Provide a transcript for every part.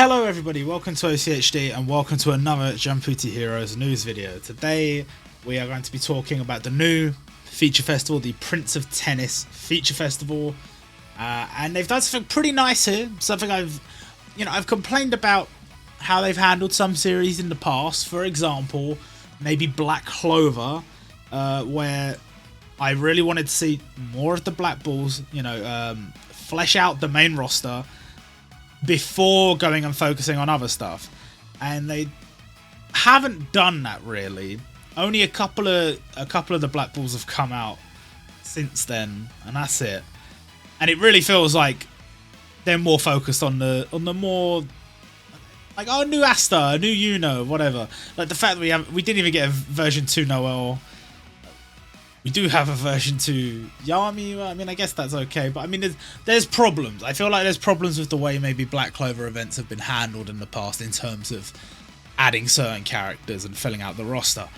Hello everybody, welcome to OCHD and welcome to another Jumputi Heroes news video. Today we are going to be talking about the new feature festival, the Prince of Tennis feature festival, and they've done something pretty nice here. Something I've complained about how they've handled some series in the past. For example, maybe Black Clover, where I really wanted to see more of the Black Bulls, flesh out the main roster before going and focusing on other stuff, and they haven't done that really. Only a couple of the Black Bulls have come out since then, and that's it. And it really feels like they're more focused on the more like, oh, new Asta, new Yuno, whatever. Like the fact that we didn't even get a version 2 Noel. We do have a version 2 Yami. I mean, I guess that's okay, but I mean, there's problems. I feel like there's problems with the way maybe Black Clover events have been handled in the past in terms of adding certain characters and filling out the roster.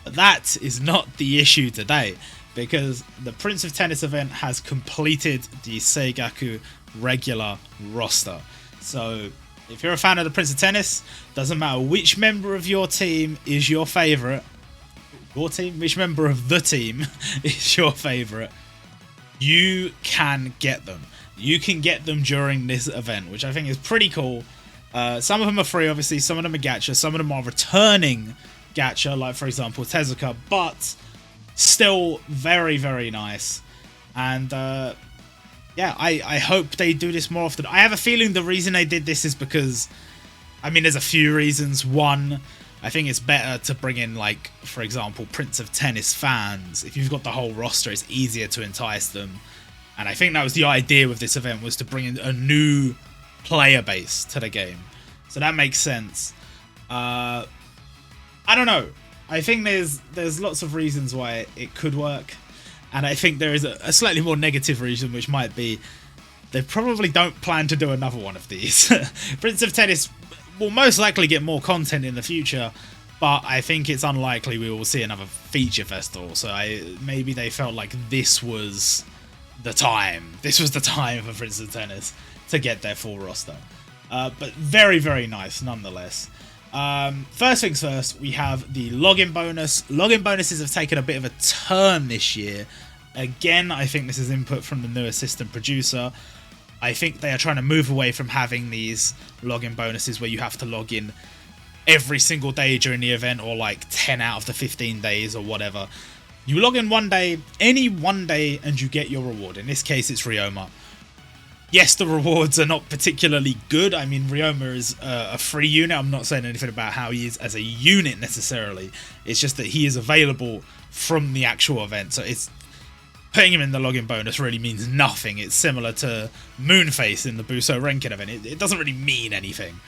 But that is not the issue today, because the Prince of Tennis event has completed the Seigaku regular roster. So if you're a fan of the Prince of Tennis, doesn't matter which member of your team is your favourite, which member of the team is your favourite, you can get them. You can get them during this event, which I think is pretty cool. Some of them are free, obviously. Some of them are gacha. Some of them are returning gacha, like, for example, Tezuka. But still very, very nice. And, yeah, I hope they do this more often. I have a feeling the reason they did this is because, I mean, there's a few reasons. One, I think it's better to bring in, like, for example, Prince of Tennis fans. If you've got the whole roster, it's easier to entice them. And I think that was the idea with this event, was to bring in a new player base to the game. So that makes sense. I don't know. I think there's lots of reasons why it could work. And I think there is a slightly more negative reason, which might be they probably don't plan to do another one of these. Prince of Tennis will most likely get more content in the future, but I think it's unlikely we will see another feature festival. So maybe they felt like this was the time. This was the time for Prince of Tennis to get their full roster. But very, very nice nonetheless. First things first, we have the login bonus. Login bonuses have taken a bit of a turn this year. Again, I think this is input from the new assistant producer. I think they are trying to move away from having these login bonuses where you have to log in every single day during the event, or like 10 out of the 15 days or whatever. You log in one day, any one day, and you get your reward. In this case, it's Ryoma. Yes, the rewards are not particularly good. I mean, Ryoma is a free unit. I'm not saying anything about how he is as a unit necessarily. It's just that he is available from the actual event. So it's putting him in the login bonus really means nothing. It's similar to Moonface in the Buso Renkin event. It doesn't really mean anything.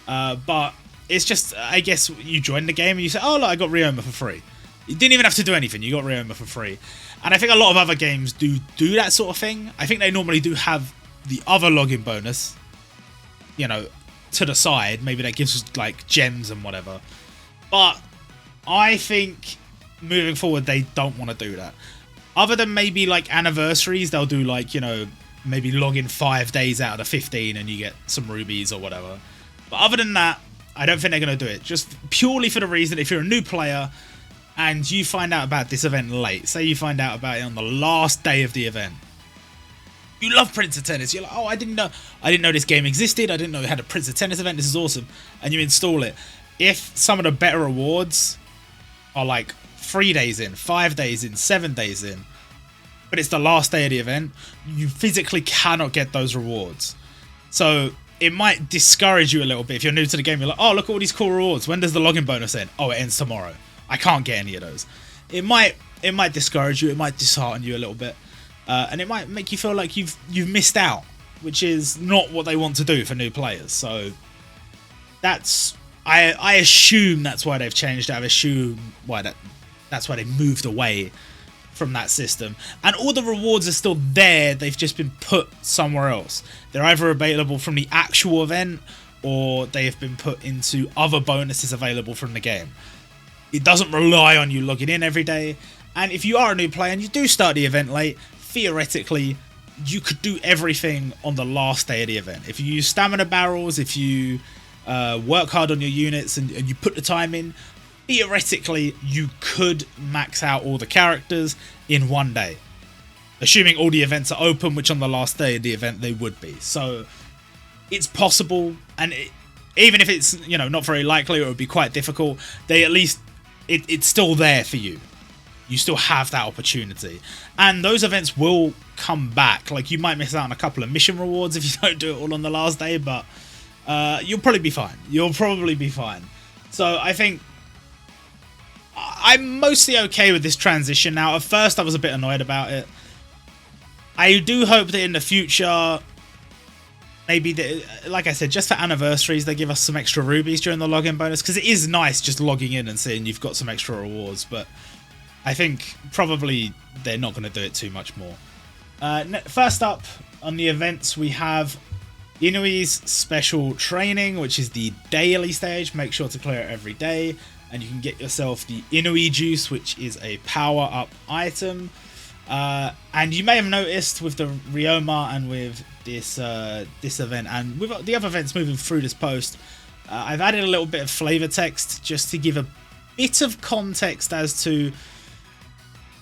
But it's just, I guess, you join the game and you say, oh, look, I got Ryoma for free. You didn't even have to do anything. You got Ryoma for free. And I think a lot of other games do that sort of thing. I think they normally do have the other login bonus, to the side. Maybe that gives us, like, gems and whatever. But I think moving forward, they don't want to do that. Other than maybe, like, anniversaries, they'll do, like, maybe log in 5 days out of the 15 and you get some rubies or whatever. But other than that, I don't think they're going to do it. Just purely for the reason, if you're a new player and you find out about this event late, say you find out about it on the last day of the event, you love Prince of Tennis, you're like, oh, I didn't know this game existed, I didn't know it had a Prince of Tennis event, this is awesome, and you install it. If some of the better rewards are like 3 days in, 5 days in, 7 days in, but it's the last day of the event, you physically cannot get those rewards. So it might discourage you a little bit. If you're new to the game, you're like, oh, look at all these cool rewards. When does the login bonus end? Oh, it ends tomorrow. I can't get any of those. It might discourage you. It might dishearten you a little bit. And it might make you feel like you've missed out, which is not what they want to do for new players. So that's, I assume that's why they've changed it. I assume that's why they moved away from that system. And all the rewards are still there, they've just been put somewhere else. They're either available from the actual event, or they have been put into other bonuses available from the game. It doesn't rely on you logging in every day. And if you are a new player and you do start the event late, theoretically, you could do everything on the last day of the event. If you use stamina barrels, if you work hard on your units and you put the time in, theoretically you could max out all the characters in one day, assuming all the events are open, which on the last day of the event they would be. So it's possible, and even if it's, you know, not very likely, or it would be quite difficult, they at least it's still there for you. You still have that opportunity, and those events will come back. Like, you might miss out on a couple of mission rewards if you don't do it all on the last day, but you'll probably be fine. You'll probably be fine. So I think I'm mostly okay with this transition now. At first I was a bit annoyed about it. I do hope that in the future, maybe, like I said, just for anniversaries, they give us some extra rubies during the login bonus, because it is nice just logging in and seeing you've got some extra rewards, but I think probably they're not going to do it too much more. First up on the events, we have Inui's special training, which is the daily stage. Make sure to clear it every day, and you can get yourself the Inui juice, which is a power-up item. And you may have noticed with the Ryoma and with this event, and with the other events moving through this post, I've added a little bit of flavor text just to give a bit of context as to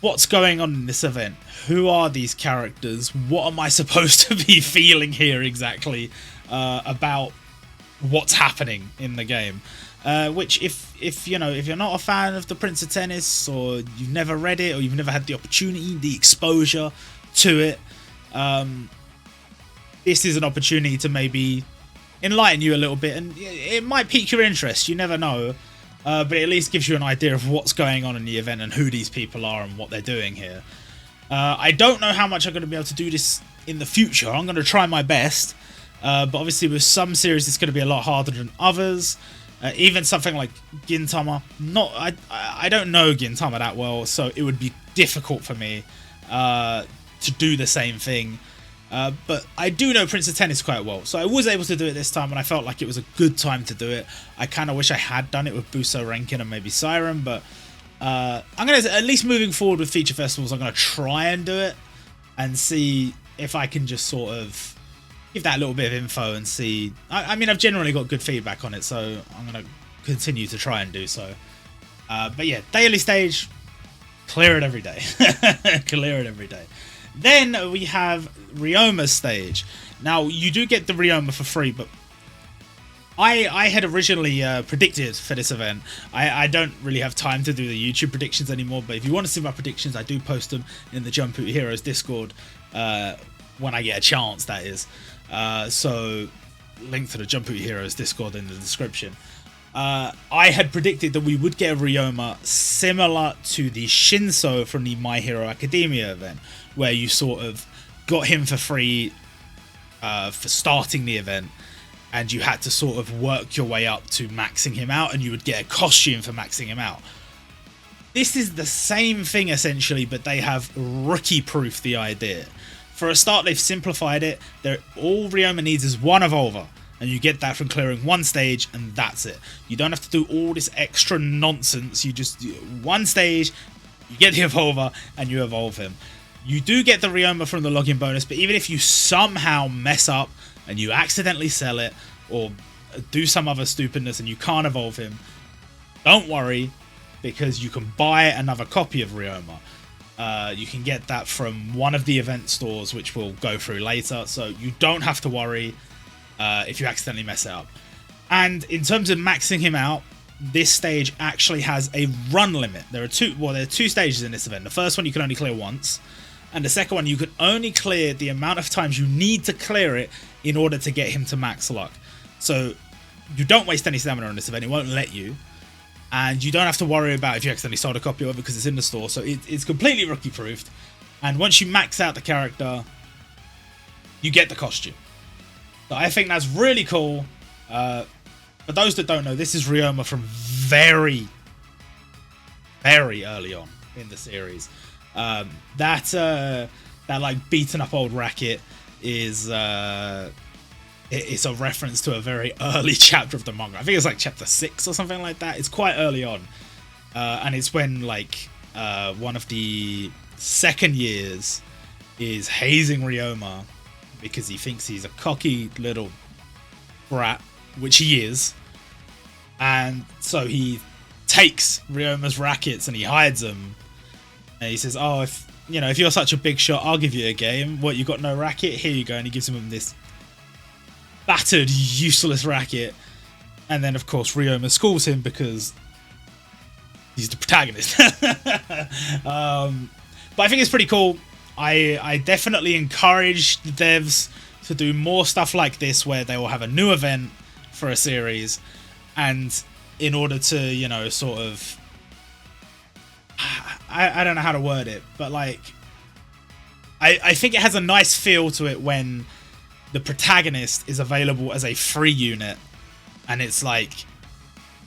what's going on in this event. Who are these characters? What am I supposed to be feeling here exactly about what's happening in the game? Which, if you're not a fan of the Prince of Tennis, or you've never read it, or you've never had the opportunity, the exposure to it, this is an opportunity to maybe enlighten you a little bit, and it might pique your interest. You never know, but it at least gives you an idea of what's going on in the event and who these people are and what they're doing here. I don't know how much I'm going to be able to do this in the future. I'm going to try my best, but obviously with some series it's going to be a lot harder than others. Even something like Gintama, I don't know Gintama that well, so it would be difficult for me to do the same thing. But I do know Prince of Tennis quite well, so I was able to do it this time, and I felt like it was a good time to do it. I kind of wish I had done it with Buso Renkin and maybe Siren, but I'm going to, at least moving forward with feature festivals, I'm going to try and do it and see if I can just sort of give that little bit of info and see. I mean, I've generally got good feedback on it, so I'm going to continue to try and do so. But yeah, daily stage, clear it every day. Clear it every day. Then we have Ryoma's stage. Now, you do get the Ryoma for free, but I had originally predicted for this event. I don't really have time to do the YouTube predictions anymore, but if you want to see my predictions, I do post them in the Jumputi Heroes Discord when I get a chance, that is. So, link to the Jumputi Heroes Discord in the description. I had predicted that we would get a Ryoma similar to the Shinso from the My Hero Academia event, where you sort of got him for free for starting the event, and you had to sort of work your way up to maxing him out, and you would get a costume for maxing him out. This is the same thing essentially, but they have rookie-proof the idea. For a start, they've simplified it. All Ryoma needs is one Evolver, and you get that from clearing one stage, and that's it. You don't have to do all this extra nonsense. You just do one stage, you get the Evolver, and you evolve him. You do get the Ryoma from the login bonus, but even if you somehow mess up and you accidentally sell it, or do some other stupidness and you can't evolve him, don't worry, because you can buy another copy of Ryoma. You can get that from one of the event stores, which we'll go through later, so you don't have to worry if you accidentally mess it up. And in terms of maxing him out, this stage actually has a run limit. There are two stages in this event. The first one you can only clear once, and the second one you can only clear the amount of times you need to clear it in order to get him to max luck. So you don't waste any stamina on this event, it won't let you. And you don't have to worry about if you accidentally sold a copy of it because it's in the store. So it's completely rookie-proofed. And once you max out the character, you get the costume. So I think that's really cool. For those that don't know, this is Ryoma from very, very early on in the series. That like beaten up old racket is it's a reference to a very early chapter of the manga. I think it's like chapter 6 or something like that. It's quite early on, and it's when like one of the second years is hazing Ryoma because he thinks he's a cocky little brat, which he is. And so he takes Ryoma's rackets and he hides them. And he says, oh, if you're such a big shot, I'll give you a game. What, you got no racket? Here you go. And he gives him this battered, useless racket. And then, of course, Ryoma schools him because he's the protagonist. But I think it's pretty cool. I definitely encourage the devs to do more stuff like this, where they will have a new event for a series, and in order to, sort of, I don't know how to word it, but like, I think it has a nice feel to it when the protagonist is available as a free unit, and it's like,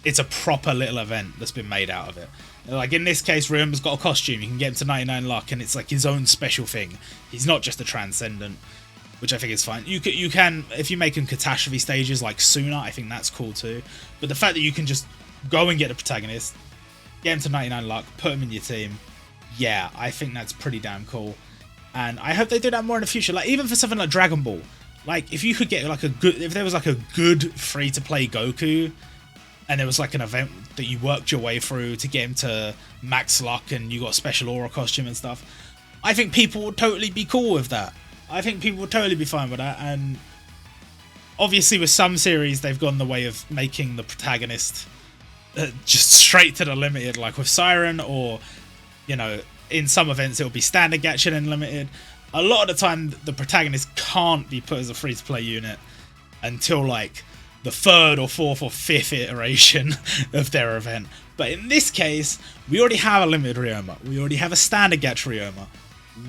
it's a proper little event that's been made out of it. Like in this case, Ryoma's got a costume. You can get him to 99 luck, and it's like his own special thing. He's not just a transcendent, which I think is fine. You can, if you make him catastrophe stages like sooner, I think that's cool too. But the fact that you can just go and get a protagonist, get him to 99 luck, put him in your team, yeah, I think that's pretty damn cool. And I hope they do that more in the future. Like even for something like Dragon Ball, like if you could get like if there was like a good free-to-play Goku, and there was like an event that you worked your way through to get him to max luck and you got a special aura costume and stuff, I think people would totally be cool with that. I think people would totally be fine with that. And obviously with some series, they've gone the way of making the protagonist just straight to the limited, like with Siren, or, in some events it'll be standard gacha and limited. A lot of the time, the protagonist can't be put as a free-to-play unit until like the third or fourth or fifth iteration of their event. But in this case, we already have a limited Ryoma. We already have a standard gacha Ryoma.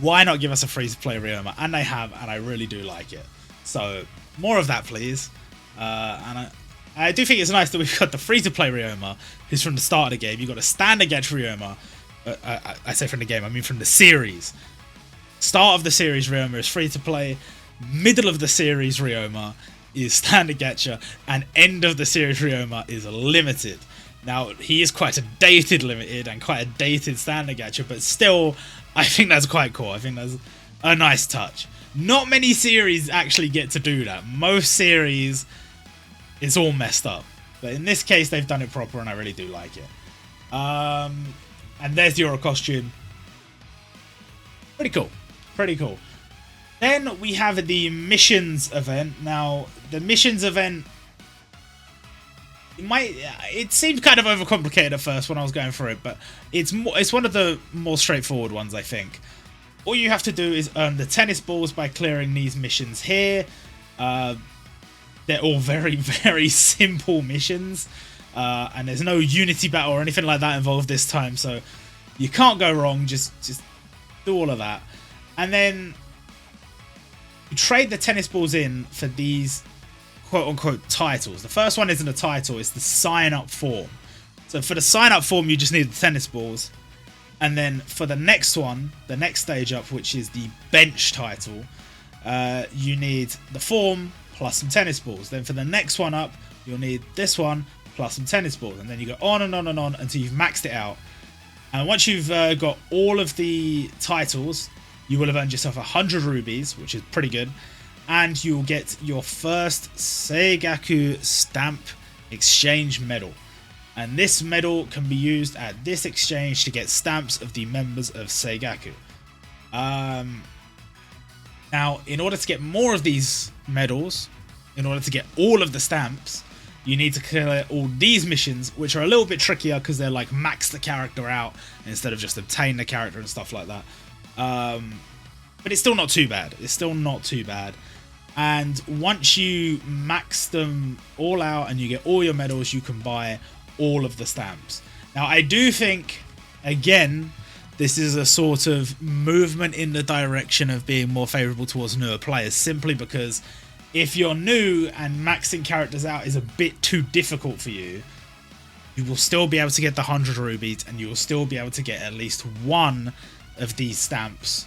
Why not give us a free-to-play Ryoma? And they have, and I really do like it. So, more of that, please. And I do think it's nice that we've got the free-to-play Ryoma, who's from the start of the game. You've got a standard gacha Ryoma. I say from the game, I mean from the series. Start of the series Ryoma is free-to-play. Middle of the series Ryoma is standard gacha, and end of the series Ryoma is limited. Now, he is quite a dated limited and quite a dated standard gacha, but still, I think that's quite cool. I think that's a nice touch. Not many series actually get to do that. Most series, it's all messed up. But in this case, they've done it proper, and I really do like it. And there's the aura costume. Pretty cool. Pretty cool. Then we have the missions event. Now, the missions event, it seemed kind of overcomplicated at first when I was going through it, but it's one of the more straightforward ones, I think. All you have to do is earn the tennis balls by clearing these missions here. They're all very, very simple missions, and there's no unity battle or anything like that involved this time, so you can't go wrong. Just do all of that, and then you trade the tennis balls in for these quote-unquote titles. The first one isn't a title, it's the sign-up form. So for the sign-up form, you just need the tennis balls. And then for the next one, the next stage up, which is the bench title, you need the form plus some tennis balls. Then for the next one up, you'll need this one plus some tennis balls. And then you go on and on and on until you've maxed it out. And once you've got all of the titles, you will have earned yourself 100 rubies, which is pretty good. And you'll get your first Seigaku stamp exchange medal. And this medal can be used at this exchange to get stamps of the members of Seigaku. Now, in order to get more of these medals, in order to get all of the stamps, you need to clear all these missions, which are a little bit trickier because they're like max the character out instead of just obtain the character and stuff like that. But it's still not too bad. It's still not too bad. And once you max them all out and you get all your medals, you can buy all of the stamps. Now, I do think, again, this is a sort of movement in the direction of being more favourable towards newer players, simply because if you're new and maxing characters out is a bit too difficult for you, you will still be able to get the 100 rubies and you will still be able to get at least one of these stamps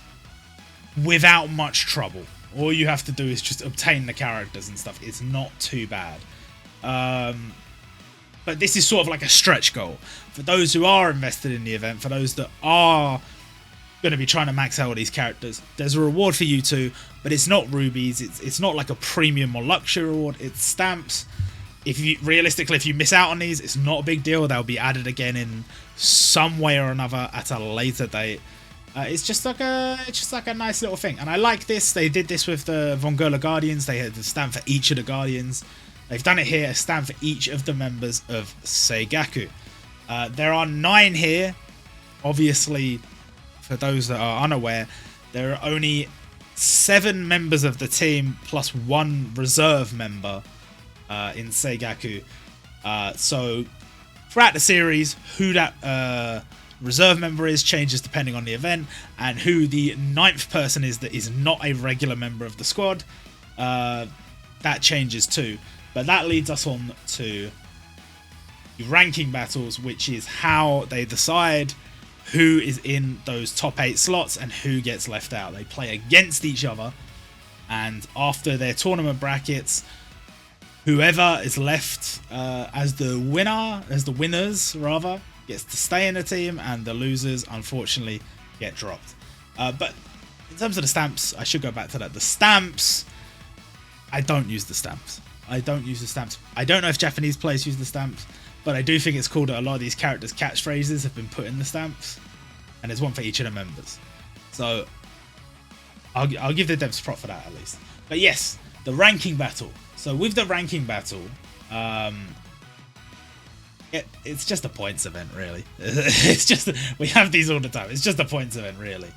without much trouble. All you have to do is just obtain the characters and stuff. It's not too bad. But this is sort of like a stretch goal. For those who are invested in the event, for those that are going to be trying to max out all these characters. There's a reward for you too, but it's not rubies. It's not like a premium or luxury reward. It's stamps. If you realistically, if you miss out on these, it's not a big deal. They'll be added again in some way or another at a later date. It's just like a nice little thing, and I like this. They did this with the Vongola Guardians. They had the stamp for each of the Guardians. They've done it here, a stamp for each of the members of Seigaku. There are 9 here. Obviously, for those that are unaware, there are only 7 members of the team plus 1 reserve member in Seigaku. So throughout the series, who that reserve member is changes depending on the event, and who the 9th person is that is not a regular member of the squad, that changes too. But that leads us on to the ranking battles, which is how they decide who is in those top 8 slots and who gets left out. They play against each other, and after their tournament brackets, whoever is left as the winners rather, gets to stay in the team, and the losers unfortunately get dropped. But in terms of the stamps, I should go back to that. The stamps, I don't use the stamps. I don't know if Japanese players use the stamps, but I do think it's cool that a lot of these characters' catchphrases have been put in the stamps, and there's one for each of the members. So I'll give the devs prop for that at least. But yes, the ranking battle. So with the ranking battle, it's just a points event, really. It's just, we have these all the time. It's just a points event, really.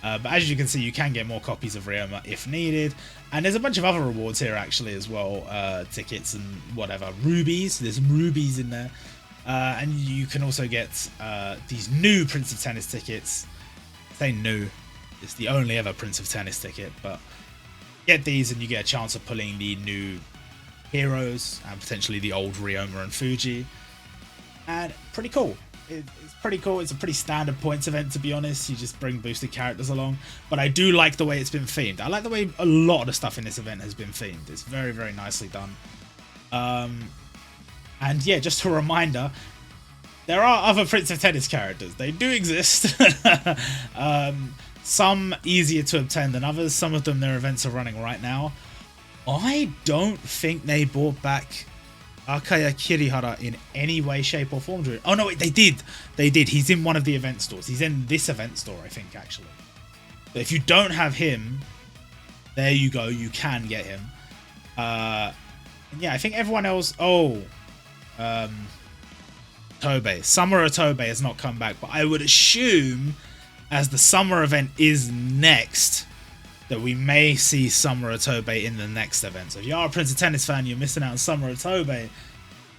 But as you can see, you can get more copies of Ryoma if needed. And there's a bunch of other rewards here, actually, as well. Tickets and whatever. Rubies. There's rubies in there. And you can also get these new Prince of Tennis tickets. I say new. It's the only ever Prince of Tennis ticket. But get these and you get a chance of pulling the new heroes and potentially the old Ryoma and Fuji. And pretty cool. It's pretty cool. It's a pretty standard points event, to be honest. You just bring boosted characters along. But I do like the way it's been themed. I like the way a lot of the stuff in this event has been themed. It's very, very nicely done. And yeah, just a reminder, there are other Prince of Tennis characters. They do exist. Some easier to obtain than others. Some of them, their events are running right now. I don't think they brought back Akaya Kirihara in any way, shape or form. Oh no, wait, they did. They did. He's in one of the event stores. He's in this event store, I think, actually. But if you don't have him, there you go. You can get him. Yeah, I think everyone else... Oh. Tobei. Summer Tobei has not come back. But I would assume, as the summer event is next, that we may see Summer Tobei in the next event. So if you are a Prince of Tennis fan, you're missing out on Summer Tobei,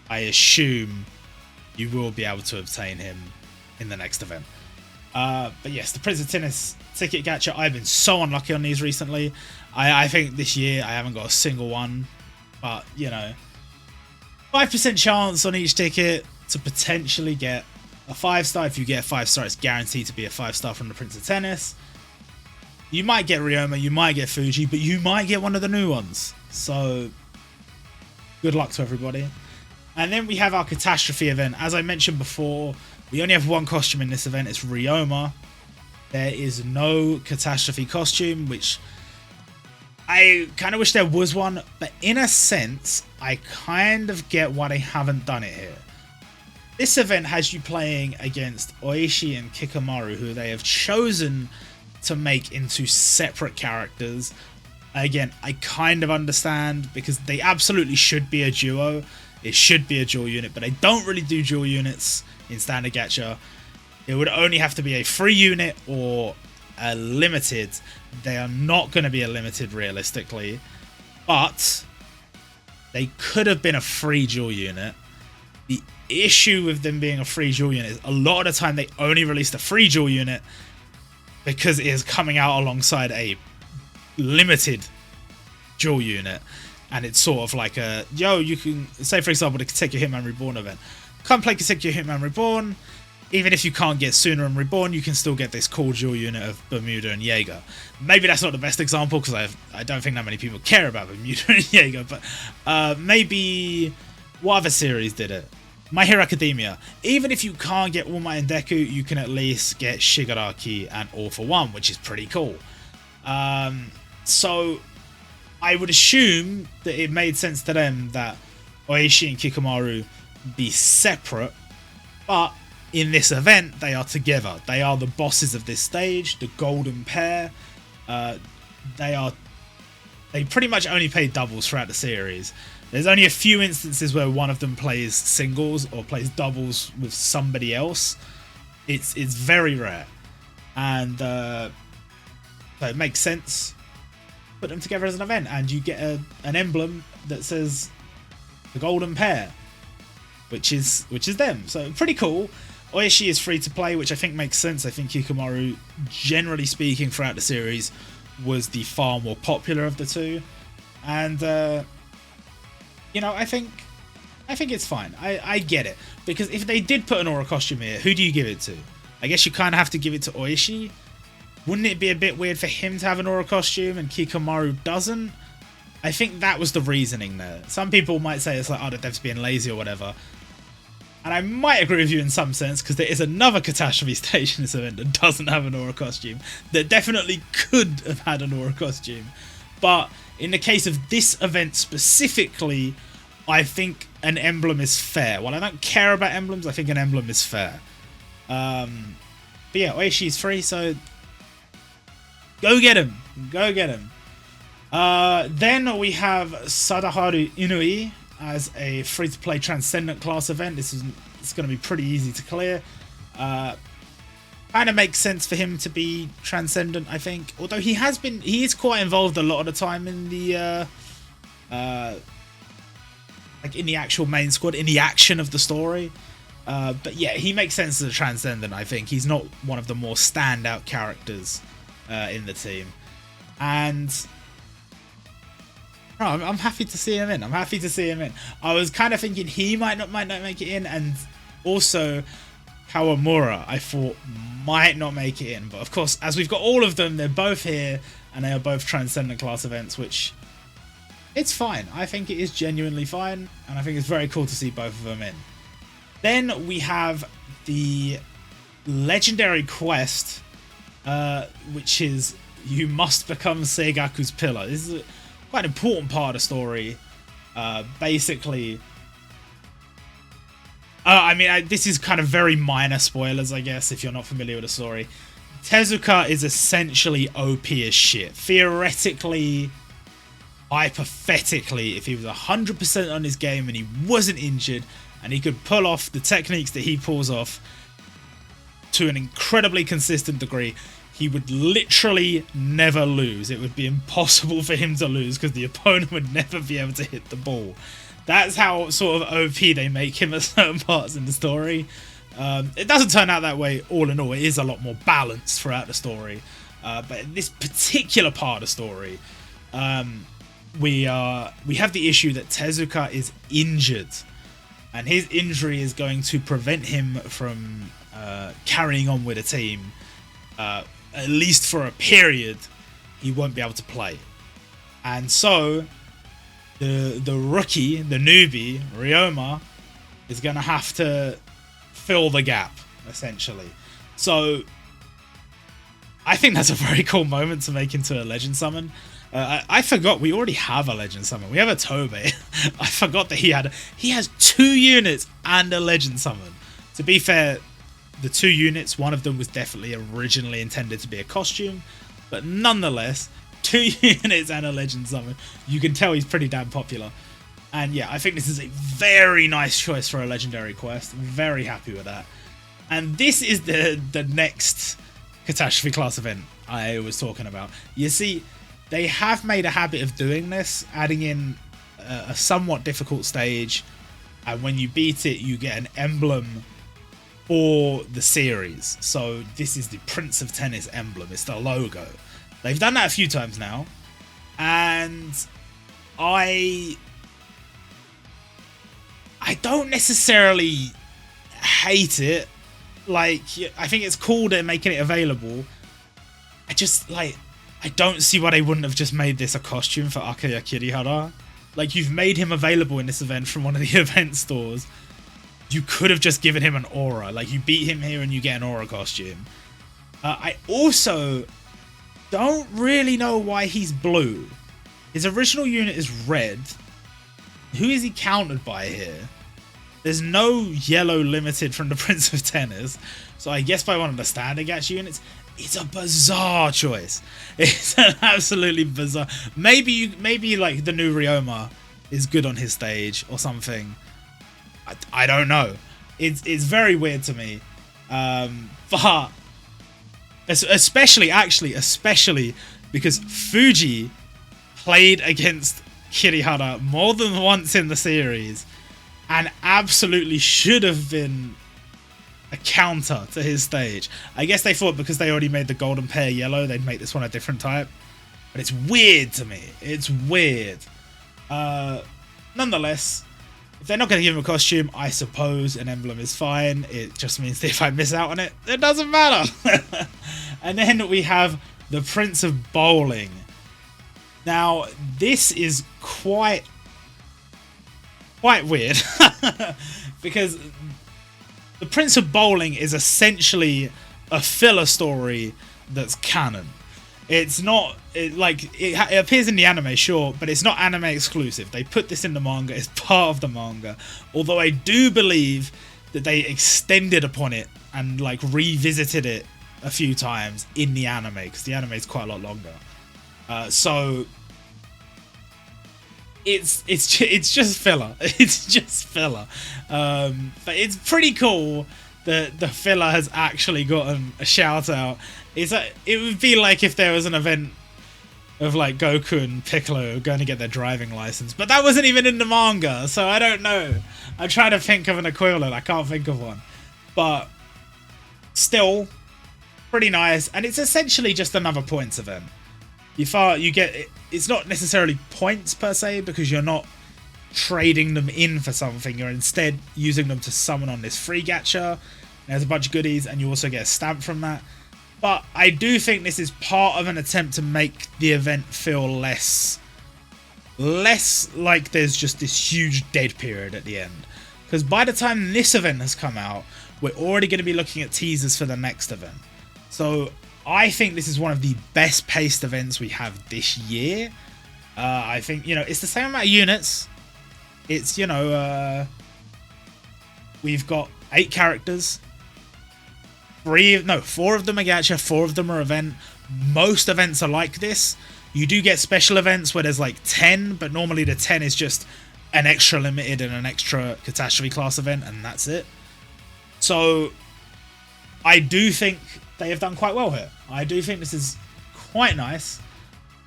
I assume you will be able to obtain him in the next event. But yes, the Prince of Tennis ticket gacha, I've been so unlucky on these recently. I think this year I haven't got a single one. But, you know, 5% chance on each ticket to potentially get a 5-star. If you get a 5-star, it's guaranteed to be a 5-star from the Prince of Tennis. You might get Ryoma, you might get Fuji, but you might get one of the new ones. So, good luck to everybody. And then we have our Catastrophe event. As I mentioned before, we only have one costume in this event. It's Ryoma. There is no Catastrophe costume, which I kind of wish there was one. But in a sense, I kind of get why they haven't done it here. This event has you playing against Oishi and Kikamaru, who they have chosen to make into separate characters. Again, I kind of understand, because they absolutely should be a duo. It should be a dual unit, but they don't really do dual units in standard gacha. It would only have to be a free unit or a limited. They are not going to be a limited realistically, but they could have been a free dual unit. The issue with them being a free dual unit is a lot of the time they only release the free dual unit because it is coming out alongside a limited dual unit, and it's sort of like a, yo, you can, say for example, the Katekyo Hitman Reborn event. Come play Katekyo Hitman Reborn, even if you can't get Suna and Reborn, you can still get this cool dual unit of Bermuda and Jaeger. Maybe that's not the best example, because I don't think that many people care about Bermuda and Jaeger, but maybe, what other series did it? My Hero Academia. Even if you can't get All Might and Deku, you can at least get Shigaraki and All for One, which is pretty cool. So I would assume that it made sense to them that Oishi and Kikomaru be separate, but in this event they are together. They are the bosses of this stage, the golden pair. They pretty much only play doubles throughout the series. There's only a few instances where one of them plays singles or plays doubles with somebody else. It's very rare, and so it makes sense. Put them together as an event, and you get an emblem that says the golden pair, which is them. So pretty cool. Oishi is free to play, which I think makes sense. I think Kikomaru, generally speaking, throughout the series, was the far more popular of the two, and you know, I think it's fine. I get it, because if they did put an Aura costume here, who do you give it to? I guess you kind of have to give it to Oishi. Wouldn't it be a bit weird for him to have an Aura costume and Kikomaru doesn't? I think that was the reasoning there. Some people might say it's like, oh, the dev's being lazy or whatever. And I might agree with you in some sense, because there is another catastrophe stage in this event that doesn't have an Aura costume, that definitely could have had an Aura costume. But in the case of this event specifically, I think an emblem is fair. While I don't care about emblems, I think an emblem is fair. But yeah, Oishi is free, so go get him. Go get him. Then we have Sadaharu Inui as a free-to-play Transcendent class event. It's going to be pretty easy to clear. Kind of makes sense for him to be Transcendent, I think. Although he is quite involved a lot of the time in the like in the actual main squad, in the action of the story. But yeah, he makes sense as a Transcendent, I think. He's not one of the more standout characters in the team. And no, I'm happy to see him in. I was kind of thinking he might not make it in, and also Kawamura I thought might not make it in. But of course, as we've got all of them, they're both here, and they are both Transcendent class events, which it's fine. I think it is genuinely fine, and I think it's very cool to see both of them in. Then we have the legendary quest, which is you must become Seigaku's pillar. This is quite an important part of the story. Basically, I mean, this is kind of very minor spoilers, I guess, if you're not familiar with the story. Tezuka is essentially OP as shit. Theoretically, hypothetically, if he was 100% on his game and he wasn't injured and he could pull off the techniques that he pulls off to an incredibly consistent degree, he would literally never lose. It would be impossible for him to lose because the opponent would never be able to hit the ball. That's how sort of OP they make him at certain parts in the story. It doesn't turn out that way all in all. It is a lot more balanced throughout the story. But in this particular part of the story, we have the issue that Tezuka is injured. And his injury is going to prevent him from carrying on with a team. At least for a period, he won't be able to play. And so, the rookie, the newbie, Ryoma, is going to have to fill the gap, essentially. So, I think that's a very cool moment to make into a legend summon. I forgot we already have a legend summon. We have a Tobe. I forgot that he has 2 units and a legend summon. To be fair, the 2 units, one of them was definitely originally intended to be a costume, but nonetheless, 2 units and a legend summon. You can tell he's pretty damn popular. And yeah, I think this is a very nice choice for a legendary quest. I'm very happy with that. And this is the next catastrophe class event I was talking about. You see, they have made a habit of doing this, adding in a somewhat difficult stage, and when you beat it, you get an emblem for the series. So this is the Prince of Tennis emblem. It's the logo. They've done that a few times now, and I don't necessarily hate it. Like, I think it's cool they're making it available. I don't see why they wouldn't have just made this a costume for Akaya Kirihara. Like, you've made him available in this event from one of the event stores. you could have just given him an aura. Like, you beat him here and you get an aura costume. I also don't really know why he's blue. His original unit is red. Who is he countered by here? There's no yellow limited from the Prince of Tennis. So I guess by one of the standard Gacha units, it's a bizarre choice. It's an absolutely bizarre. Maybe like the new Ryoma is good on his stage or something. I don't know. It's very weird to me. But especially because Fuji played against Kirihara more than once in the series and absolutely should have been a counter to his stage. I guess they thought because they already made the golden pair yellow, they'd make this one a different type. But it's weird to me. It's weird. Nonetheless, if they're not going to give him a costume, I suppose an emblem is fine. It just means that if I miss out on it, it doesn't matter. And then we have the Prince of Bowling. Now, this is quite weird because the Prince of Bowling is essentially a filler story that's canon. It's not it appears in the anime, sure, but it's not anime exclusive. They put this in the manga as part of the manga, although I do believe that they extended upon it and like revisited it a few times in the anime because the anime is quite a lot longer. So it's just filler. It's just filler. But it's pretty cool that the filler has actually gotten a shout out. It would be like if there was an event of like Goku and Piccolo going to get their driving license, but that wasn't even in the manga, so I don't know. I'm trying to think of an equivalent. I can't think of one, but still pretty nice. And it's essentially just another points event. You get it. It's not necessarily points per se because you're not trading them in for something. You're instead using them to summon on this free gacha. There's a bunch of goodies, and you also get a stamp from that. But I do think this is part of an attempt to make the event feel less like there's just this huge dead period at the end. Because by the time this event has come out, we're already going to be looking at teasers for the next event. So I think this is one of the best paced events we have this year. I think, it's the same amount of units. It's, we've got 8 characters. 4 of them are gacha, 4 of them are event. Most events are like this. You do get special events where there's like 10, but normally the 10 is just an extra limited and an extra catastrophe class event, and that's it. So I do think they have done quite well here. I do think this is quite nice.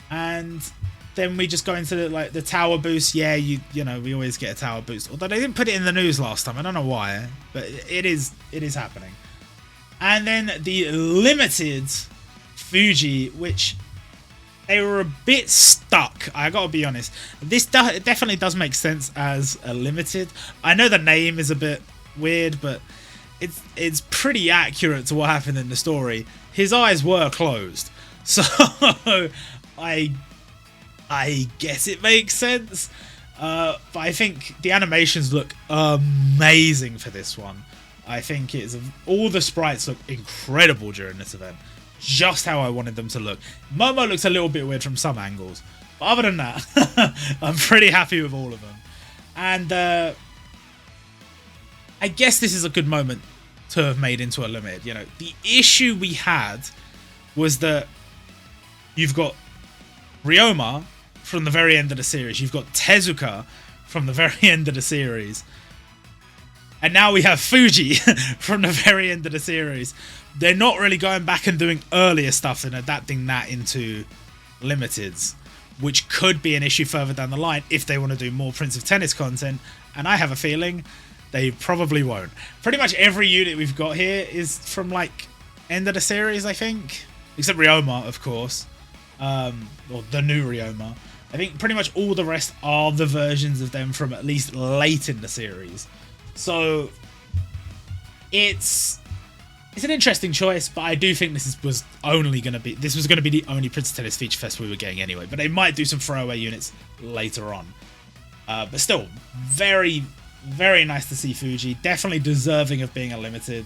And then we just go into the tower boost. Yeah, we always get a tower boost. Although they didn't put it in the news last time. I don't know why, but it is happening. And then the limited Fuji, which they were a bit stuck. I gotta be honest. This definitely does make sense as a limited. I know the name is a bit weird, but it's pretty accurate to what happened in the story. His eyes were closed, so I guess it makes sense. But I think the animations look amazing for this one. I think all the sprites look incredible during this event. Just how I wanted them to look. Momo looks a little bit weird from some angles. But other than that, I'm pretty happy with all of them. And I guess this is a good moment to have made into a limited. The issue we had was that you've got Ryoma from the very end of the series. You've got Tezuka from the very end of the series. And now we have Fuji from the very end of the series. They're not really going back and doing earlier stuff and adapting that into limiteds, which could be an issue further down the line if they want to do more Prince of Tennis content. And I have a feeling they probably won't. Pretty much every unit we've got here is from like end of the series, I think. Except Ryoma, of course. Or the new Ryoma. I think pretty much all the rest are the versions of them from at least late in the series. So it's an interesting choice, but I do think this was going to be the only Prince of Tennis Feature Fest we were getting anyway. But they might do some throwaway units later on. But still, very, very nice to see Fuji. Definitely deserving of being a limited.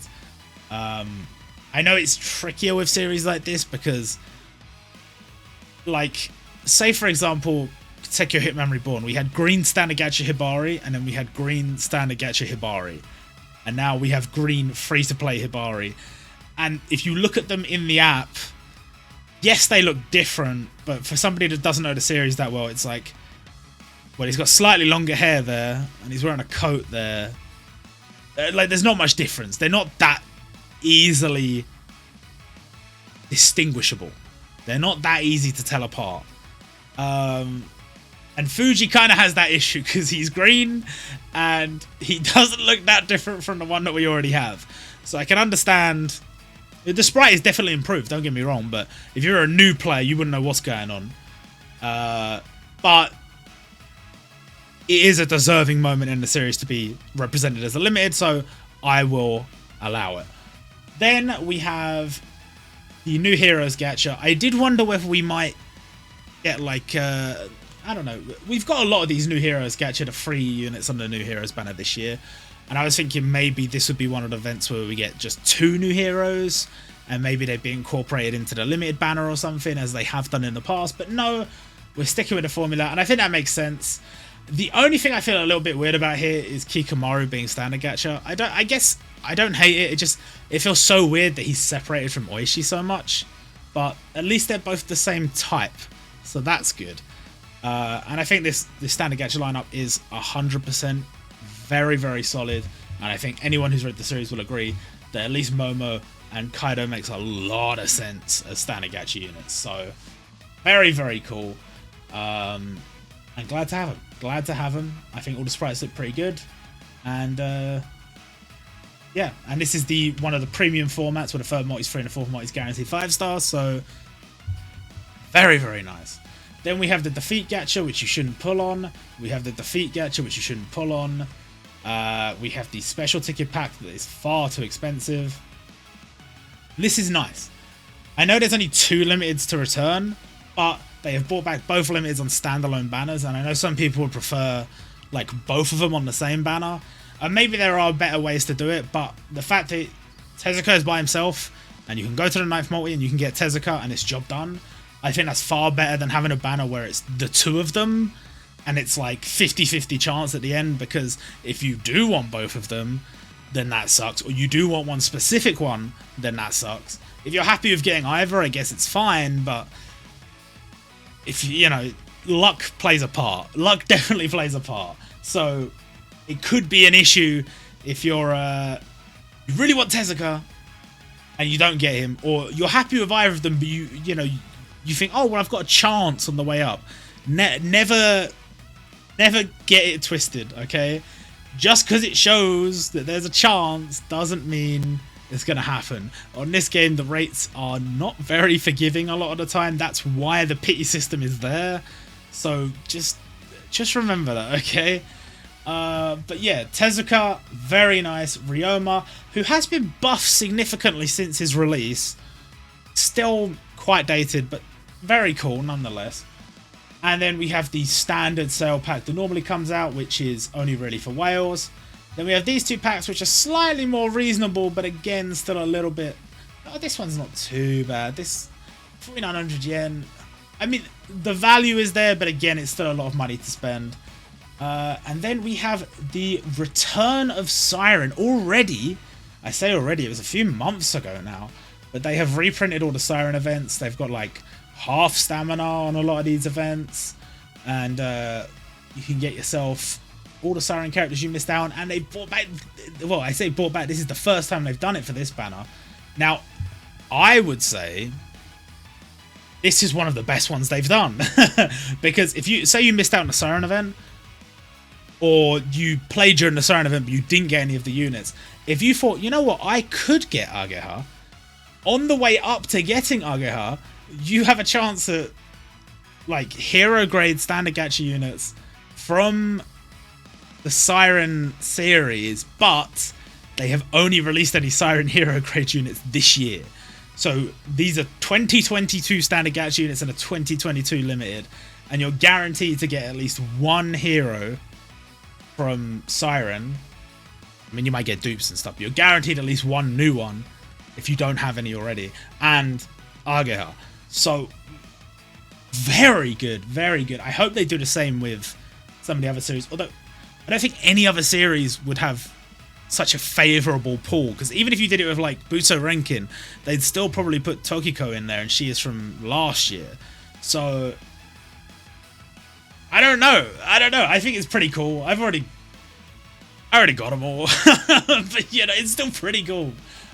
I know it's trickier with series like this because, like, say for example, Sekiro Hitman Reborn, we had green standard gacha Hibari, and then we had green standard gacha Hibari, and now we have green free-to-play Hibari. And if you look at them in the app, yes, they look different, but for somebody that doesn't know the series that well, it's like, well, he's got slightly longer hair there, and he's wearing a coat there. Like, there's not much difference. They're not that easily distinguishable. They're not that easy to tell apart. And Fuji kind of has that issue because he's green and he doesn't look that different from the one that we already have. So I can understand. The sprite is definitely improved, don't get me wrong, but if you're a new player, you wouldn't know what's going on. But it is a deserving moment in the series to be represented as a limited, so I will allow it. Then we have the New Heroes gacha. I did wonder whether we might get, like, I don't know. We've got a lot of these New Heroes gacha, the free units on the New Heroes banner this year. And I was thinking maybe this would be one of the events where we get just 2 new heroes, and maybe they'd be incorporated into the limited banner or something, as they have done in the past. But no, we're sticking with the formula, and I think that makes sense. The only thing I feel a little bit weird about here is Kikamaru being standard gacha. I guess I don't hate it. It feels so weird that he's separated from Oishi so much. But at least they're both the same type, so that's good. And I think this standard gacha lineup is 100% very, very solid. And I think anyone who's read the series will agree that at least Momo and Kaido makes a lot of sense as standard gacha units. So very, very cool. And glad to have them. Glad to have them. I think all the sprites look pretty good. And yeah, and this is one of the premium formats where the third multi's free and the fourth multi's guaranteed 5 stars. So very, very nice. Then we have the defeat gacha, which you shouldn't pull on. We have the defeat gacha, which you shouldn't pull on. We have the special ticket pack that is far too expensive. This is nice. I know there's only 2 limiteds to return, but they have brought back both limiteds on standalone banners, and I know some people would prefer, like, both of them on the same banner. And maybe there are better ways to do it, but the fact that Tezuka is by himself, and you can go to the 9th multi and you can get Tezuka and it's job done, I think that's far better than having a banner where it's the 2 of them and it's like 50-50 chance at the end, because if you do want both of them, then that sucks. Or you do want one specific one, then that sucks. If you're happy with getting either, I guess it's fine, but if you know, luck plays a part. Luck definitely plays a part. So it could be an issue if you're you really want Tezuka and you don't get him, or you're happy with either of them, but you know, you think, oh well, I've got a chance on the way up. Never get it twisted, okay? Just because it shows that there's a chance doesn't mean it's going to happen. On this game, the rates are not very forgiving a lot of the time. That's why the pity system is there. So just remember that, okay? But yeah, Tezuka, very nice. Ryoma, who has been buffed significantly since his release. Still quite dated, but very cool nonetheless. And then we have the standard sale pack that normally comes out, which is only really for whales. Then we have these 2 packs, which are slightly more reasonable, but again, still a little bit... Oh, this one's not too bad. This 4,900 yen. I mean, the value is there, but again, it's still a lot of money to spend. And then we have the return of Siren already. I say already, it was a few months ago now. But they have reprinted all the Siren events. They've got like half stamina on a lot of these events. And you can get yourself all the Siren characters you missed out on. And they brought back... Well, I say brought back. This is the first time they've done it for this banner. Now, I would say this is one of the best ones they've done. Because if you... Say you missed out on the Siren event, or you played during the Siren event but you didn't get any of the units. If you thought, you know what, I could get Ageha, on the way up to getting Ageha, you have a chance at like hero grade standard gacha units from the Siren series, but they have only released any Siren hero grade units this year. So these are 2022 standard gacha units and a 2022 limited, and you're guaranteed to get at least one hero from Siren, I mean, you might get dupes and stuff, but you're guaranteed at least one new one if you don't have any already. And Ageha. So, very good, very good. I hope they do the same with some of the other series. Although, I don't think any other series would have such a favourable pool. Because even if you did it with, like, Buto Renkin, they'd still probably put Tokiko in there, and she is from last year. So, I don't know. I think it's pretty cool. I already got them all. But, you know, it's still pretty cool.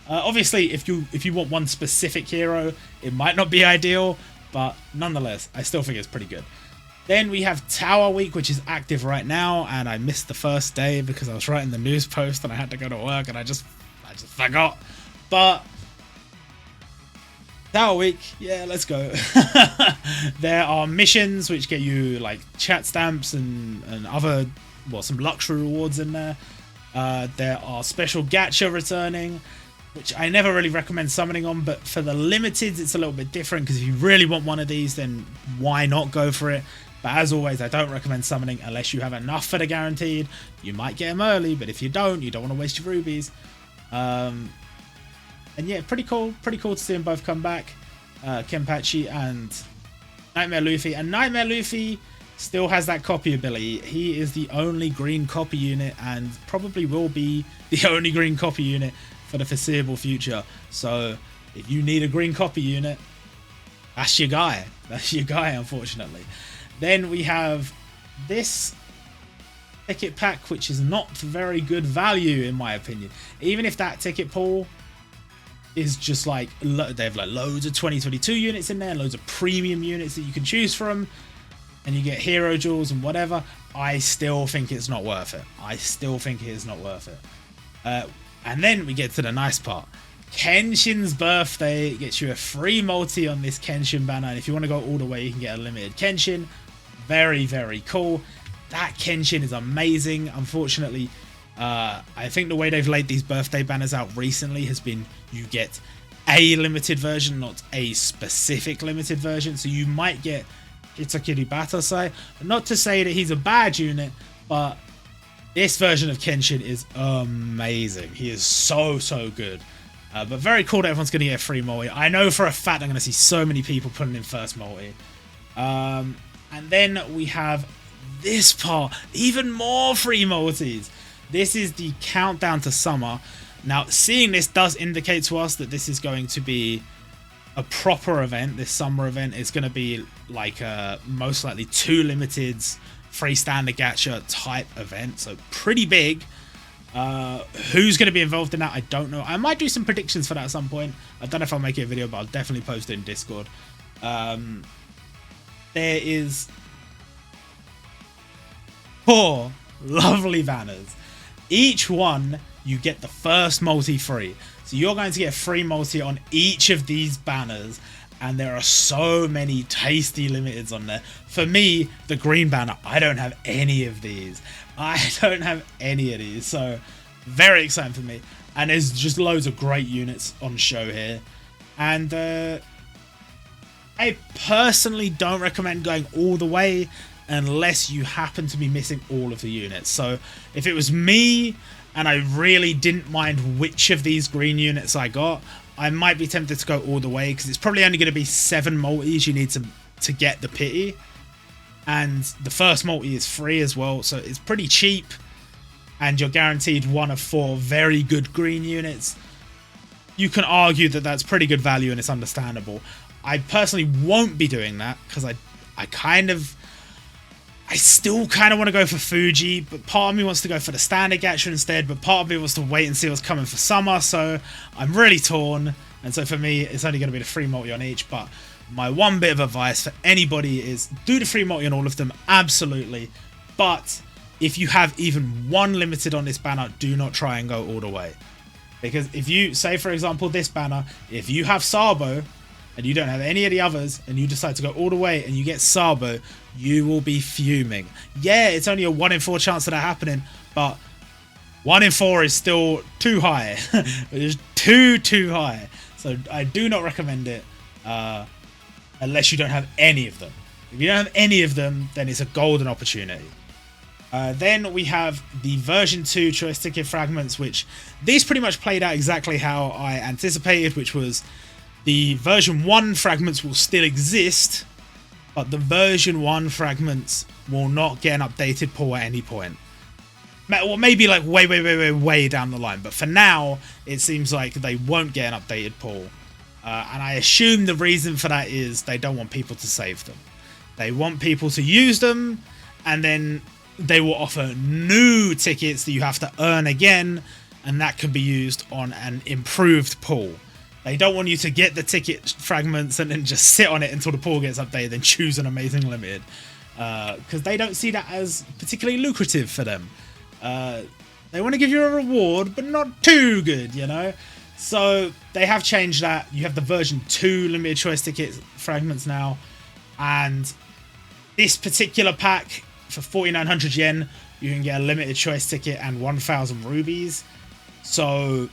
Obviously, if you want one specific hero, it might not be ideal, but nonetheless, I still think it's pretty good. Then we have Tower Week, which is active right now, and I missed the first day because I was writing the news post and I had to go to work, and I just forgot. But Tower Week, yeah, let's go. There are missions which get you like chat stamps and other, well, some luxury rewards in there. There are special gacha returning, which I never really recommend summoning on, but for the limiteds it's a little bit different, because if you really want one of these, then why not go for it? But as always, I don't recommend summoning unless you have enough for the guaranteed. You might get them early, but if you don't want to waste your rubies. And yeah, pretty cool to see them both come back, Kenpachi and Nightmare Luffy. And Nightmare Luffy still has that copy ability. He is the only green copy unit, and probably will be the only green copy unit for the foreseeable future. So if you need a green copy unit, that's your guy. That's your guy, unfortunately. Then we have this ticket pack, which is not very good value in my opinion. Even if that ticket pool is just like, they have like loads of 2022 units in there, loads of premium units that you can choose from, and you get hero jewels and whatever, I still think it's not worth it. I still think it is not worth it. And then we get to the nice part. Kenshin's birthday gets you a free multi on this Kenshin banner, and if you want to go all the way, you can get a limited Kenshin. Very, very cool. That Kenshin is amazing. Unfortunately, I think the way they've laid these birthday banners out recently has been, you get a limited version, not a specific limited version. So you might get Itsukiri Batasai. Not to say that he's a bad unit, but this version of Kenshin is amazing. He is so good. But very cool that everyone's going to get a free multi. I know for a fact I'm going to see so many people putting in first multi. And then we have this part, even more free multis. This is the countdown to summer. Now, seeing this does indicate to us that this is going to be a proper event. This summer event is going to be like most likely 2 limiteds, 3 standard gacha type event. So pretty big. Who's going to be involved in that, I don't know. I might do some predictions for that at some point. I don't know if I'll make it a video, but I'll definitely post it in Discord. There is 4 lovely banners. Each one, you get the first multi free. So you're going to get a free multi on each of these banners, and there are so many tasty limiteds on there. For me, the green banner, I don't have any of these. So very exciting for me. And there's just loads of great units on show here. And I personally don't recommend going all the way unless you happen to be missing all of the units. So if it was me and I really didn't mind which of these green units I got, I might be tempted to go all the way, because it's probably only going to be 7 multis you need to get the pity. And the first multi is free as well, so it's pretty cheap. And you're guaranteed 1 of 4 very good green units. You can argue that that's pretty good value, and it's understandable. I personally won't be doing that, because I still kind of want to go for Fuji, but part of me wants to go for the standard gacha instead, but part of me wants to wait and see what's coming for summer, so I'm really torn. And so for me, it's only going to be the free multi on each. But my one bit of advice for anybody is do the free multi on all of them, absolutely. But if you have even 1 limited on this banner, do not try and go all the way. Because if you, say for example this banner, if you have Sabo and you don't have any of the others, and you decide to go all the way and you get Sabo, you will be fuming. Yeah, it's only a 1 in 4 chance of that happening, but 1 in 4 is still too high. It's too high. So I do not recommend it unless you don't have any of them. If you don't have any of them, then it's a golden opportunity. Then we have the version 2 choice ticket fragments, which these pretty much played out exactly how I anticipated, which was the version 1 fragments will still exist, but the version 1 fragments will not get an updated pool at any point. Or maybe like way down the line, but for now it seems like they won't get an updated pool. And I assume the reason for that is they don't want people to save them. They want people to use them, and then they will offer new tickets that you have to earn again, and that can be used on an improved pool. They don't want you to get the ticket fragments and then just sit on it until the pool gets updated, then choose an amazing limited. Because they don't see that as particularly lucrative for them. They want to give you a reward, but not too good, you know? So they have changed that. You have the version 2 limited choice ticket fragments now. And this particular pack, for 4,900 yen, you can get a limited choice ticket and 1,000 rubies. So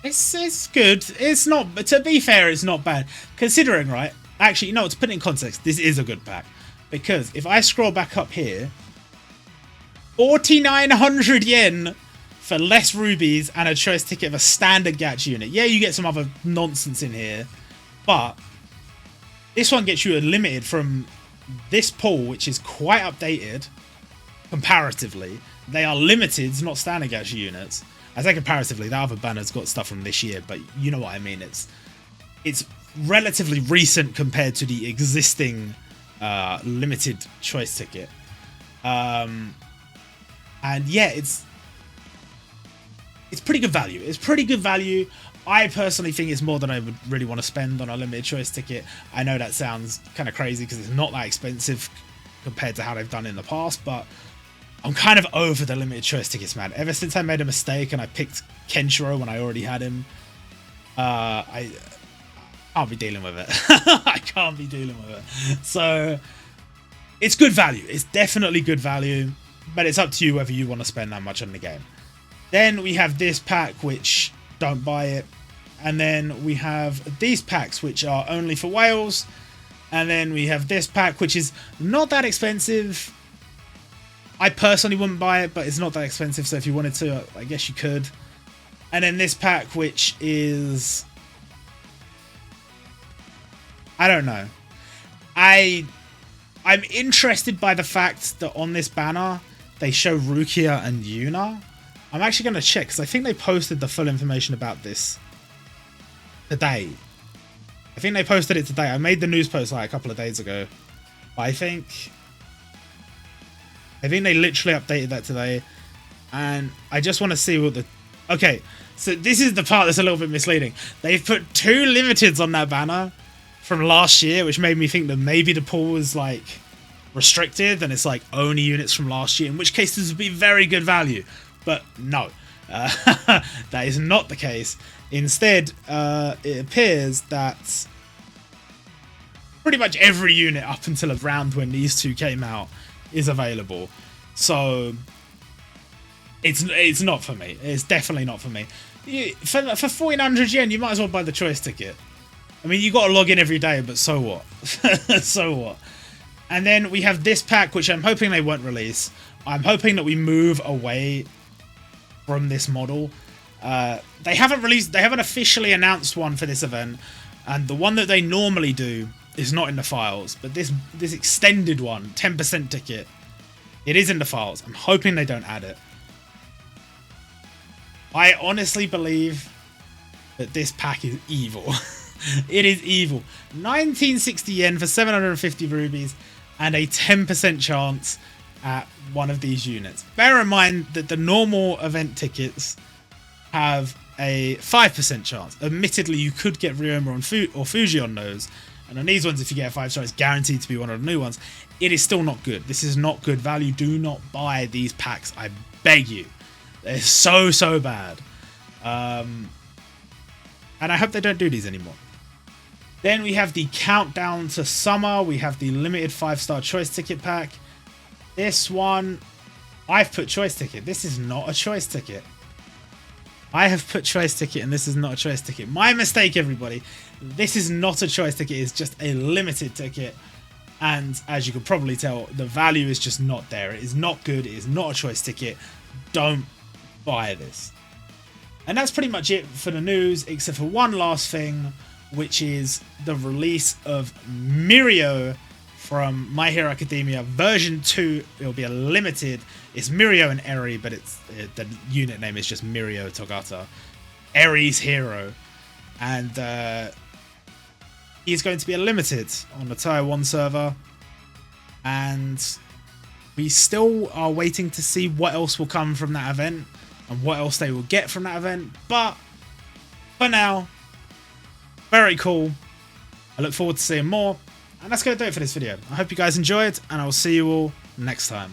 it's good. It's not, to be fair, it's not bad. Considering, right? Actually, you know, to put it in context, this is a good pack. Because if I scroll back up here, 4,900 yen for less rubies and a choice ticket of a standard gacha unit. Yeah, you get some other nonsense in here, but this one gets you a limited from this pool, which is quite updated comparatively. They are limiteds, not standard gacha units. I say comparatively, the other banner's got stuff from this year, but you know what I mean. It's relatively recent compared to the existing limited choice ticket. And yeah, it's pretty good value. It's pretty good value. I personally think it's more than I would really want to spend on a limited choice ticket. I know that sounds kind of crazy because it's not that expensive compared to how they've done in the past, but I'm kind of over the limited choice tickets, man. Ever since I made a mistake and I picked Kenshiro when I already had him, I can't be dealing with it. I can't be dealing with it. So it's good value. It's definitely good value, but it's up to you whether you want to spend that much on the game. Then we have this pack, which don't buy it. And then we have these packs, which are only for whales. And then we have this pack, which is not that expensive. I personally wouldn't buy it, but it's not that expensive. So if you wanted to, I guess you could. And then this pack, which is, I don't know. I'm interested by the fact that on this banner, they show Rukia and Yuna. I'm actually going to check because I think they posted the full information about this today. I think they posted it today. I made the news post like a couple of days ago. But I think they literally updated that today. And I just want to see what the... Okay, so this is the part that's a little bit misleading. They've put 2 limiteds on that banner from last year, which made me think that maybe the pool was like restricted and it's like only units from last year, in which case this would be very good value. But no, that is not the case. Instead, it appears that pretty much every unit up until around when these 2 came out is available. So it's not for me. It's definitely not for me. For 1,400 yen, you might as well buy the choice ticket. I mean, you got to log in every day, but so what? So what? And then we have this pack, which I'm hoping they won't release. I'm hoping that we move away from this model. They haven't officially announced one for this event, and the one that they normally do is not in the files, but this extended one, 10% ticket, it is in the files. I'm hoping they don't add it. I honestly believe that this pack is evil. It is evil. 1960 yen for 750 rubies and a 10% chance at one of these units. Bear in mind that the normal event tickets have a 5% chance. Admittedly, you could get Ryoma or Fuji on those, and on these ones, if you get a 5-star, it's guaranteed to be one of the new ones. It is still not good. This is not good value. Do not buy these packs. I beg you. They're so bad. And I hope they don't do these anymore. Then we have the Countdown to Summer. We have the limited 5-star choice ticket pack. This one, I've put choice ticket. This is not a choice ticket. I have put choice ticket and this is not a choice ticket. My mistake, everybody. This is not a choice ticket. It's just a limited ticket. And as you can probably tell, the value is just not there. It is not good. It is not a choice ticket. Don't buy this. And that's pretty much it for the news, except for one last thing, which is the release of Mirio from My Hero Academia version 2. It'll be a limited. It's Mirio and Eri, but the unit name is just Mirio Togata. Eri's hero. And he's going to be a limited on the Tier 1 server. And we still are waiting to see what else will come from that event and what else they will get from that event. But for now, very cool. I look forward to seeing more. And that's going to do it for this video. I hope you guys enjoyed, and I will see you all next time.